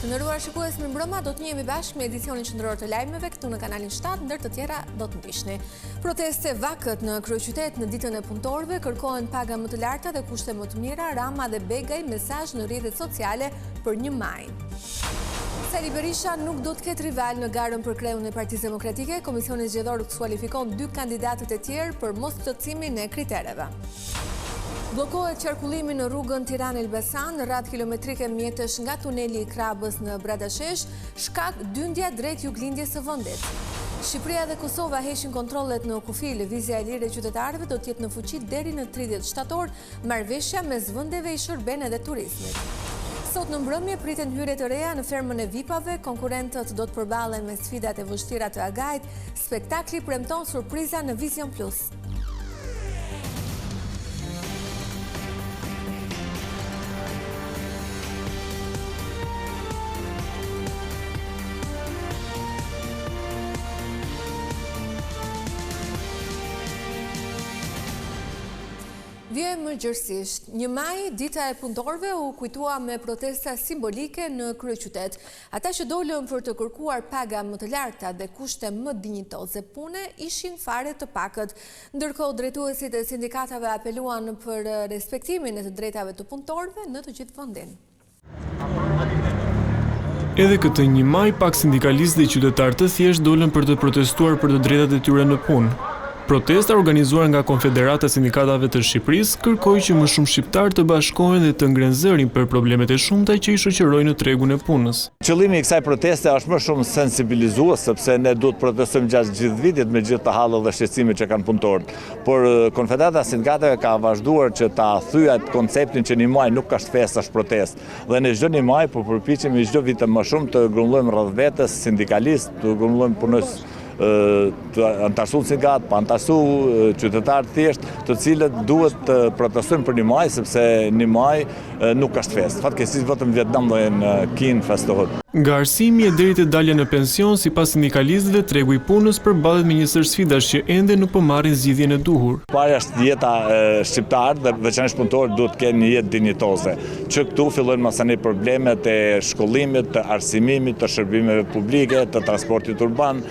Të nderuar shikues, mirë mbrëma, do të njihemi bashkë me edicionin qendror të lajmeve këtu në kanalin 7, ndër të tjera do të ndiqni. Proteste vakët në kryeqytet në ditën e punëtorëve, kërkohen paga më të larta dhe kushte më të mira. Rama dhe Begaj mesazh në rrjetet sociale për 1 maj. Sali Berisha nuk do të ketë rival në garën për kreun e Partisë Demokratike. Komisioni zgjedhor skualifikon 2 kandidatët e tjerë për mos plotësimin e kritereve. Blokohet qarkullimi në rrugën Tiranë-Elbasan, radhë kilometrike mjetësh nga tuneli i Krabës në Bradashesh, shkak dyndja drejt juglindjes së vendit. Shqipëria dhe Kosova heqin kontrollet në kufi. Lëvizja e lirë e qytetarëve do të jetë në fuqi deri në 30 shtator, marrëveshja mes vendeve i shërben edhe turizmit. Sot në mbrëmje priten hyrje të reja në fermën e VIP-ave, konkurrentët do të përballen me sfidat e vështira të agajit. Spektakli premton surpriza në Vision Plus. Vje mëngjesisht, 1 maj, dita e punëtorëve u kujtua me protesta simbolike në kryeqytet. Ata që dolën për të kërkuar paga më të larta dhe kushte më dinjitoze pune ishin fare të pakët. Ndërkohë drejtuesit e sindikatave apeluan për respektimin e të drejtave të punëtorëve në të gjithë vendin. Edhe këtë 1 maj, pak sindikalistë dhe qytetarë të thjesht dolën për të protestuar për të drejtat e tyre në punë. Protesta organizuar nga Konfederata Sindikatave të Shqipërisë kërkoi që më shumë shqiptarë të bashkohen dhe të ngrenë zërin për problemet e shumta që i shoqërojnë në tregun e punës. Qëllimi i kësaj proteste është më shumë sensibilizues, sepse ne duhet protestojmë gjatë gjithë vitit me gjithë të hallët dhe shqetësimet që kanë punëtorët. Por Konfederata Sindikatave ka vazhduar që ta thyet konceptin që 1 maj nuk ka festë, është protestë. Dhe në çdo 1 maj po përpiqemi çdo vit më shumë të grumbullojmë rreth vetes sindikalistë, të grumbullojmë punës të antarësu sindikat, pa antarësu qytetarë thjesht, të cilët duhet të protestojnë për 1 maj, sepse 1 maj nuk është festë. Fatkeqësisht vetëm në Vietnam dhe në Kinë festohet. Nga arsimi e deri te dalja në pension, sipas sindikalistëve, tregu i punës përballet me një sër sfidash që ende nuk po marrin zgjidhjen e duhur. Parja është jeta shqiptarë dhe veçanërisht punëtorët duhet të kenë një jetë dinjitoze. Që këtu fillojnë masani problemet e shkollimit, të arsimimit, të shërbimeve publike, të transportit urban,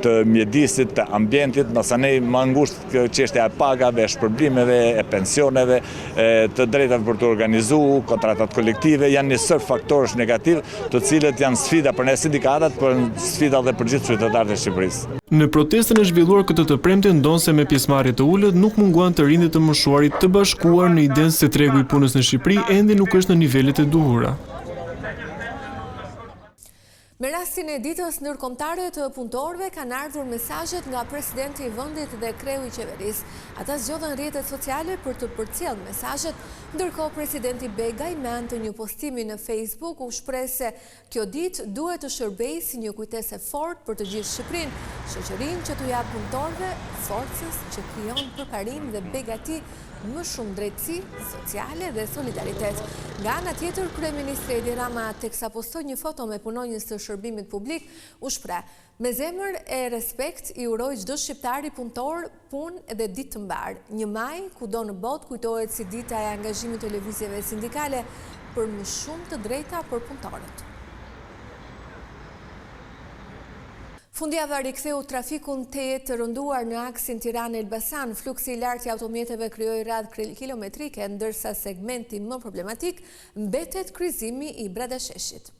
të mjedisit, të ambientit, masani më ngushtë çështja e pagave, e shpërblimeve, e pensioneve, të drejtave për të organizuar, kontratat kolektive, janë një sër faktorësh negativ, të cilët janë sfida për ne sindikatat, për sfida dhe për gjithë qytetarët e Shqipërisë. Në protestën e zhvilluar këtë të premte ndonse me pjesëmarrje të ulët nuk munguan të rinjtë të moshuarit të bashkuar në idenë se tregu i punës në Shqipëri ende nuk është në nivelet e duhura. Me rastin e ditës ndërkombëtare të punëtorëve kanë ardhur mesazhet nga presidenti i vendit dhe kreu i qeverisë. Ata zgjodhen rrjetet sociale për të përcjellë mesazhet, ndërkohë presidenti Begaj me anë të një postimi në Facebook u shpreh se kjo ditë duhet të shërbejë si një kujtesë e fortë për të gjithë Shqipërinë, shoqërinë që t'u jap punëtorëve forcës që krijon përparim dhe begati më shumë drejtësi sociale dhe solidaritet. Nga ana tjetër, kryeministri Edi Rama teksa postoi një foto me punonjës të shërbimit publik, u shpreh: "Me zemër e respekt i uroj çdo shqiptari punëtor punë edhe ditë të mbar. 1 maj, kudo në botë kujtohet si dita e angazhimit të lëvizjeve sindikale për më shumë të drejta për punëtorët." Fundjava riktheu trafikun të rënduar në aksin Tiranë-Elbasan. Fluksi i lartë i automjeteve krijoi radhë kilometrike, ndërsa segmenti më problematik mbetet kryqëzimi i Bradasheshit.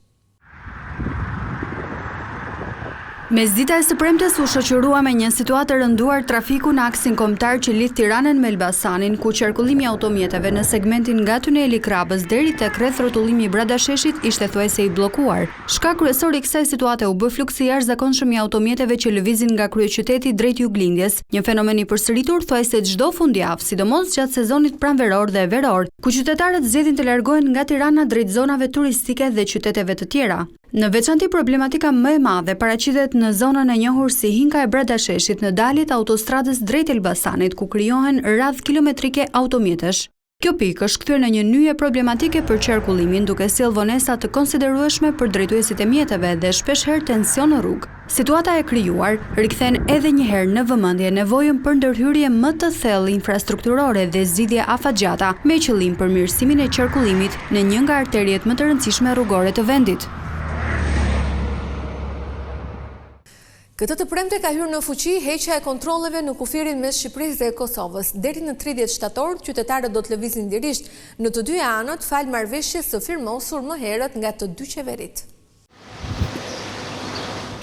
Mesdita e së premtes u shoqërua me një situatë të rënduar trafiku në aksin kombëtar që lidh Tiranën me Elbasanin, ku qarkullimi i automjeteve në segmentin nga tuneli Krabës deri tek rreth rrotullimi i Bradasheshit ishte thuajse i bllokuar. Shkak kryesor i kësaj situate u bë fluksi i jashtëzakonshëm i automjeteve që lëvizin nga kryeqyteti drejt juglindjes, një fenomen i përsëritur thuajse çdo fundjavë, sidomos gjatë sezonit pranveror dhe veror, ku qytetarët zgjedhin të largohen nga Tirana drejt zonave turistike dhe qyteteve të tjera. Në veçanti problematika më e madhe paraqitet në zonën e njohur si Hinka e Bradasheshit në daljet e autostradës drejt Elbasanit, ku krijohen radhë kilometrike automjetesh. Kjo pikë është kthyer në një nyje problematike për qarkullimin, duke sjellë vonesa të konsiderueshme për drejtuesit e mjeteve dhe shpeshherë tension në rrugë. Situata e krijuar rikthen edhe një herë në vëmendje nevojën për ndërhyrje më të thellë infrastrukturore dhe zgjidhje afatgjata me qëllim përmirësimin e qarkullimit në një nga arteriet më të rëndësishme rrugore të vendit. Këtë të premte ka hyrë në fuqi heqja e kontrolleve në kufirin mes Shqipërisë dhe Kosovës. Deri në 30 shtator, qytetarët do të lëvizin lirisht në të dy anët fal marrëveshjes së firmosur më herët nga të dy qeverit.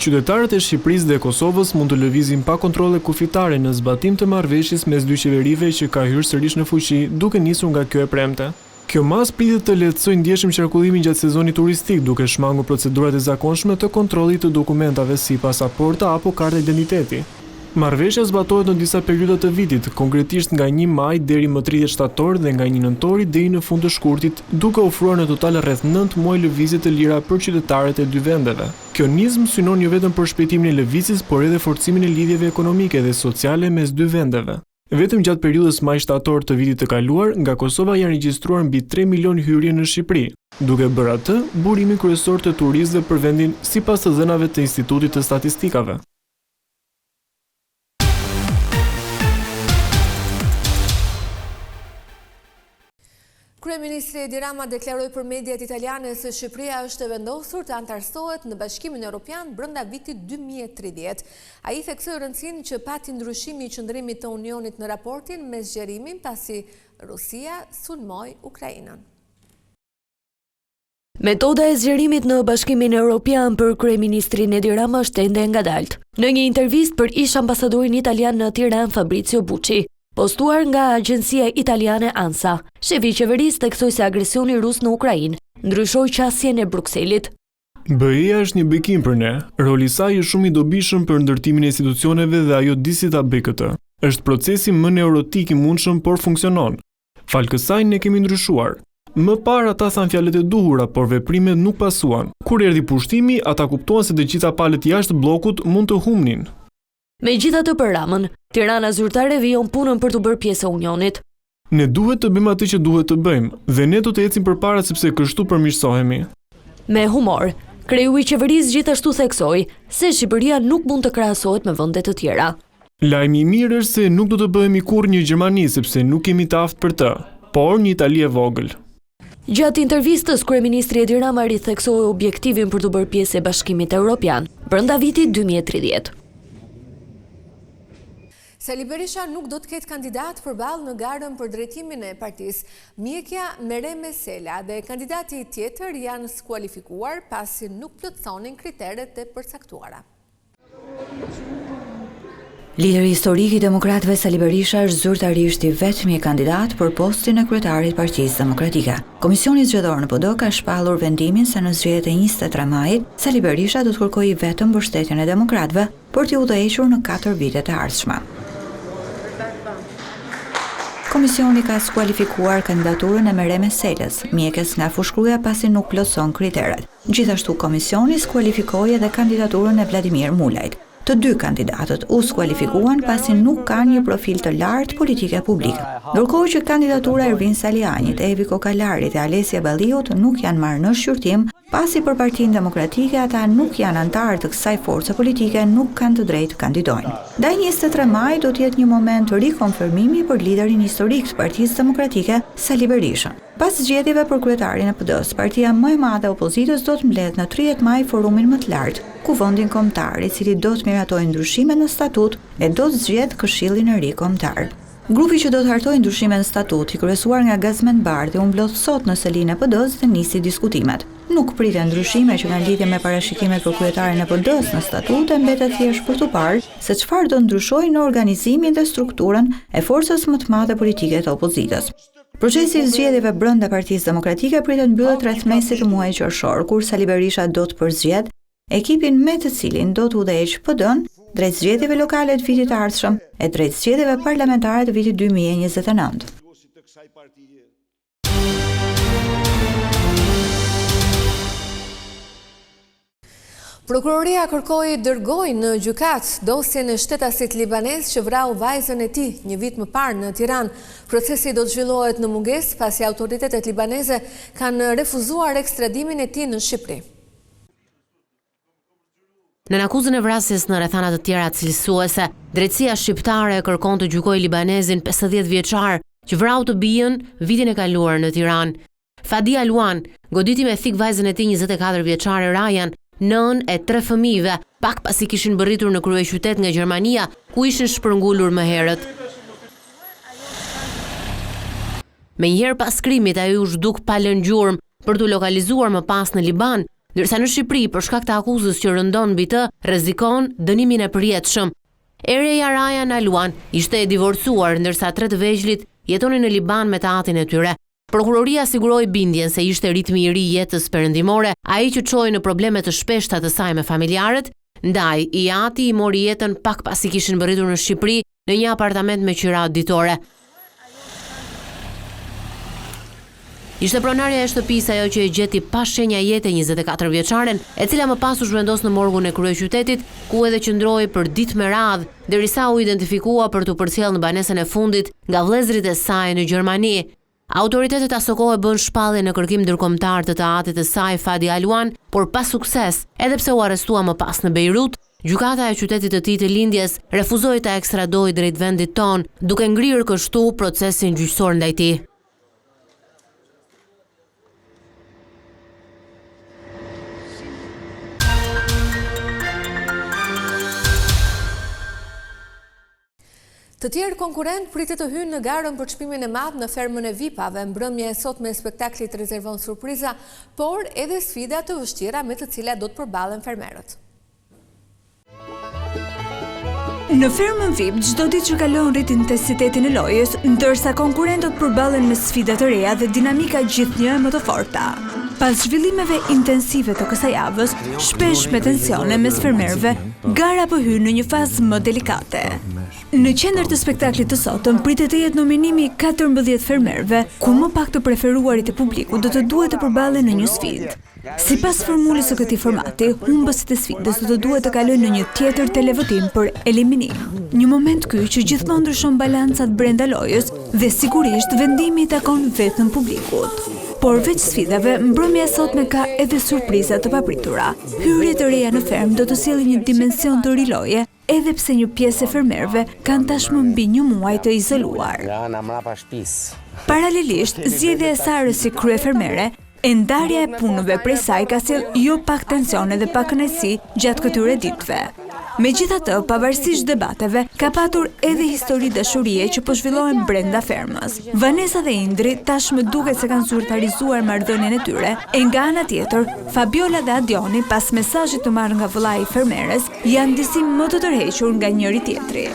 Qytetarët e Shqipërisë dhe Kosovës mund të lëvizin pa kontrolle kufitare në zbatim të marrëveshjes mes dy qeverive që ka hyrë sërish në fuqi, duke nisur nga kjo e premte. Kjo mas pritet të lehtësojë ndjeshëm qarkullimin gjatë sezonit turistik, duke shmangur procedurat e zakonshme të kontrollit të dokumentave si pasaporta apo karta identiteti. Marrëveshja zbatohet në disa periudha të vitit, konkretisht nga 1 maj deri më 30 shtator dhe nga 1 nëntori deri në fund të shkurtit, duke ofruar në total rreth 9 muaj lëvizje të lira për qytetarët e dy vendeve. Kjo nizm synon jo vetëm për shpejtimin e lëvizjes, por edhe forcimin e lidhjeve ekonomike dhe sociale mes dy vendeve. Vetëm gjatë periudhës maj-shtator të vitit të kaluar, nga Kosova janë regjistruar mbi 3 milion hyrje në Shqipëri, duke bërë atë burimin kryesor të turistëve për vendin sipas të dhënave të Institutit të Statistikave. Kryeministri Edi Rama deklaroi për mediat italiane se Shqipëria është e vendosur të antarësohet në Bashkimin Evropian brenda vitit 2030. Ai theksoi rëndësinë që pati ndryshimi i qëndrimit të Unionit në raportin me zgjerimin pasi Rusia sulmoi Ukrainën. Metoda e zgjerimit në Bashkimin Evropian për kryeministrin Edi Rama është ende ngadalt. Në një intervistë për ish ambasadorin italian në Tiranë Fabrizio Bucci, postuar nga agjencia italiane ANSA, shefi i qeverisë theksoi se agresioni rus në Ukrainë ndryshoi qasjen e Brukselit. BE-ja është një bekim për ne. Roli i saj është shumë i dobishëm për ndërtimin e institucioneve dhe ajo di si ta bëjë këtë. Është procesi më neurotik i mundshëm, por funksionon. Fal kësaj ne kemi ndryshuar. Më parë ata thanë fjalët e duhura, por veprimet nuk pasuan. Kur erdhi pushtimi, ata kuptuan se të gjitha palët jashtë bllokut mund të humnin. Megjithatë për Ramën, Tirana zyrtare vijon punën për të bërë pjesë e Unionit. Ne duhet të bëjmë atë që duhet të bëjmë, dhe ne do të ecim përpara sepse kështu përmirësohemi. Me humor, kreu i qeverisë gjithashtu theksoi se Shqipëria nuk mund të krahasohet me vende të tjera. Lajmi i mirë është se nuk do të bëhemi kurrë një Gjermani sepse nuk kemi të aftë për të, por një Itali e vogël. Gjatë intervistës, kryeministri Edi Rama ritheksoi objektivin për të bërë pjesë e Bashkimit Evropian brenda vitit 2030. Sali Berisha nuk do të ketë kandidat përballë në garën për drejtimin e partisë. Mjekja Mereme Sela dhe kandidati tjetër janë skualifikuar pasi nuk plotësonin kriteret e përcaktuara. Lideri historik i demokratëve Sali Berisha është zyrtarisht i vetmi kandidat për postin e kryetarit Partisë Demokratike. Komisioni zgjedhor në PD ka shpallur vendimin se në zgjedhjet e 23 majit Sali Berisha do të kërkojë vetëm mbështetjen e demokratëve për t'i udhëhequr në 4 vitet e ardhshme. Komisioni ka skualifikuar kandidaturën e Mereme Selës, mjekes nga Fushkruja pasi nuk plotëson kriteret. Gjithashtu komisioni skualifikoi edhe kandidaturën e Vladimir Mulajt. Të dy kandidatët u skualifikuan pasi nuk kanë një profil të lartë politike publike. Ndërkohë që kandidatura e Ervin Salianit, Evi Kokalarit dhe Alesia Balliut nuk janë marrë në shqyrtim, pasi për Partinë Demokratike ata nuk janë antarë të kësaj force politike, nuk kanë të drejtë të kandidojnë. Ndaj 23 maj do të jetë një moment rikonfirmimi për liderin historik të Partisë Demokratike, Sali Berishën. Pas zgjedhjeve për kryetarin e PD-s, partia më e madhe e opozitës do të mbledh në 30 maj forumin më të lartë, Kuvendin Kombëtar, i cili do të miratojë ndryshime në statut e do të zgjedhë Këshillin e Ri Kombëtar. Grupi që do të hartojë ndryshime në statut, i kryesuar nga Gazmend Bardhi, u mblodh sot në selinë e PD-s dhe nisi diskutimet. Nuk priten ndryshime që kanë lidhje me parashikimet për kryetarin e PD-s në statut e mbetet thjesht për të parë se çfarë do ndryshojë në organizimin dhe strukturën e forcës më të madhe politike të opozitës. Procesi i zgjedhjeve brenda Partisë Demokratike pritet mbyllet rreth mesit të muajit qershor, kur Sali Berisha do të përzgjedh ekipin me të cilin do të udhëheqë PD-n drejt zgjedhjeve lokale të vitit të ardhshëm e drejt zgjedhjeve parlamentare të vitit 2029. Prokuroria kërkoi dërgojë në gjykat dosjen e shtetasit libanez që vrau vajzën e tij një vit më parë në Tiranë. Procesi do të zhvillohet në mungesë pasi autoritetet libaneze kanë refuzuar ekstradimin e tij në Shqipëri. Në akuzën e vrasjes në rrethana të tjera cilësuese, drejtësia shqiptare kërkon të gjykojë libanezin 50 vjeçar që vrau të bijën vitin e kaluar në Tiranë. Fadi Aluan goditi me thik vajzën e tij 24 vjeçare Rajan, nën e 3 fëmijëve, pak pasi kishin bërritur në kryeqytet nga Gjermania, ku ishin shpërngulur më herët. Menjëherë pas krimit ai u zhduk pa lënë gjurmë për t'u lokalizuar më pas në Liban, ndërsa në Shqipëri për shkak të akuzës që rëndon mbi të, rrezikon dënimin e përjetshëm. E reja Rajan Aluan ishte e divorcuar, ndërsa 3 të vegjëlit jetonin në Liban me të atin e tyre. Prokuroria siguroi bindjen se ishte ritmi i ri i jetës perëndimore, ai që çoi në probleme të shpeshta të saj me familjarët, ndaj i ati i mori jetën pak pasi kishin bërritur në Shqipëri në një apartament me qira auditore. Ishte pronarja e shtëpisë ajo që e gjeti pa shenja jete 24 vjeçaren, e cila më pas u zhvendos në morgun e kryeqytetit, ku edhe qëndroi për ditë me radhë, derisa u identifikua për t'u përcjellë në banesën e fundit nga vëllezërit e saj në Gjermani. Autoritetet aso kohë bën shpallje në kërkim ndërkombëtar të atit të saj Fadi Aluan, por pa sukses, edhe pse u arrestua më pas në Beirut. Gjykata e qytetit të tij të lindjes refuzoi ta ekstradojë drejt vendit ton, duke ngrirë kështu procesin gjyqësor ndaj tij. Të tjerë konkurrent pritet të hynë në garën për çmimin e madh në fermën e VIP-ave. Mbrëmja e sotme e spektaklit rezervon surpriza, por edhe sfida të vështira me të cilat do të përballen fermerët. Në fermën VIP, çdo ditë që kalon rrit intensitetin e lojës, ndërsa konkurrentët përballen me sfida të reja dhe dinamika gjithnjë më të forta. Pas zhvillimeve intensive të kësaj javës, shpesh me tensione mes fermerëve, gara po hyn në një fazë më delikate. Në qendër të spektaklit të sotëm pritet të jetë nominimi 14 fermerëve, ku më pak të preferuarit e publikut do të duhet të përballen në një sfidë. Sipas formulës së këtij formati, humbësit e sfidës do të duhet të kalojnë në një tjetër televotim për eliminim. Një moment ky që gjithmonë ndryshon balancat brenda lojës dhe sigurisht vendimi i takon vetëm publikut. Por veç sfidave, mbrëmja e sotme ka edhe surpriza të papritura. Hyrjet e reja në fermë do të sjellë një dimension të ri loje, edhe pse një pjesë e fermerëve kanë tashmë mbi një muaj të izoluar. Paralelisht, zgjedhja e Sarës si kryefermere e ndarja e punëve prej saj ka sjellë jo pak tensione dhe pak kënaqësi gjatë këtyre ditëve. Megjithatë, pavarësisht debateve, ka patur edhe histori dashurie që po zhvillohen brenda fermës. Vanesa dhe Indri tashmë duket se kanë zyrtarizuar marrëdhënien e tyre, e nga ana tjetër, Fabiola dhe Adioni, pas mesazhit të marrë nga vëllai i fermeres, janë ndjesim më të tërhequr nga njëri tjetri.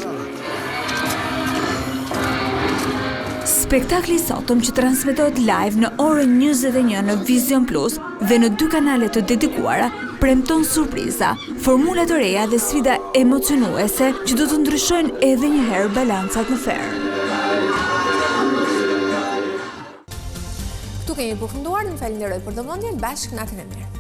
Spektakli i sotëm që transmetohet live në orën 21 në Vision Plus dhe në 2 kanale të dedikuara premton surpriza, formula të reja dhe sfida emocionuese që do të ndryshojnë edhe një herë balancat në fermë. Ktu kemi përfunduar, në falenderoj për vëmendjen, bashkë natën e mirë.